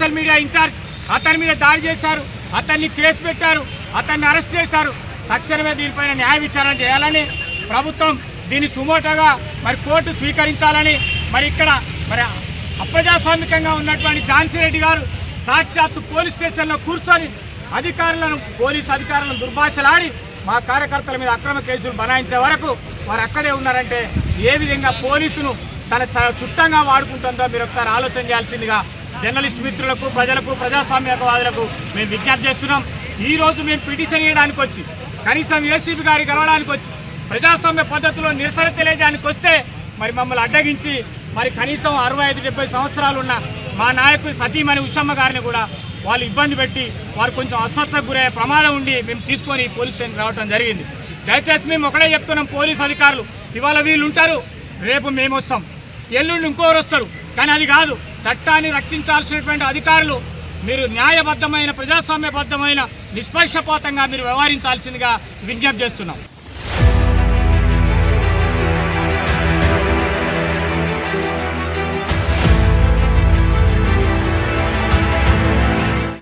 Social media incharge అతని మీద దాడి చేశారు, అతన్ని కేసు పెట్టారు, అతన్ని అరెస్ట్ చేశారు. తక్షణమే దీనిపైన న్యాయ విచారణ చేయాలని ప్రభుత్వం దీన్ని సుమోటోగా మరి కోర్టు స్వీకరించాలని మరి ఇక్కడ మరి అప్రజాస్వామికంగా ఉన్నటువంటి ఝాన్సీ రెడ్డి గారు సాక్షాత్తు పోలీస్ స్టేషన్లో కూర్చొని పోలీసు అధికారులను దుర్భాషలాడి మా కార్యకర్తల మీద అక్రమ కేసులు బనాయించే వరకు వారు అక్కడే ఉన్నారంటే ఏ విధంగా పోలీసును తన చుట్టంగా వాడుకుంటుందో మీరు ఒకసారి ఆలోచన చేయాల్సిందిగా జర్నలిస్ట్ మిత్రులకు, ప్రజలకు, ప్రజాస్వామ్యవాదులకు మేము విజ్ఞప్తి చేస్తున్నాం. ఈరోజు మేము పిటిషన్ చేయడానికి వచ్చి, కనీసం ఏసీబీ గారి గెలవడానికి వచ్చి, ప్రజాస్వామ్య పద్ధతిలో నిరసన తెలియజేయడానికి వస్తే మరి మమ్మల్ని అడ్డగించి మరి కనీసం 65-70 సంవత్సరాలు ఉన్న మా నాయకుడు సతీమణి ఉషమ్మ గారిని కూడా వాళ్ళు ఇబ్బంది పెట్టి వారు కొంచెం అస్వస్థకు గురయ్యే ప్రమాదం ఉండి మేము తీసుకొని పోలీస్ స్టేషన్కి రావడం జరిగింది. దయచేసి మేము ఒకటే చెప్తున్నాం, పోలీస్ అధికారులు ఇవాళ వీళ్ళు ఉంటారు, రేపు మేము వస్తాం, ఎల్లుండి ఇంకోరు వస్తారు. కానీ అది కాదు, చట్టాన్ని రక్షించాల్సినటువంటి అధికారులు మీరు న్యాయబద్ధమైన, ప్రజాస్వామ్యబద్ధమైన, నిష్పక్షపాతంగా మీరు వ్యవహరించాల్సిందిగా విజ్ఞప్తి చేస్తున్నాం.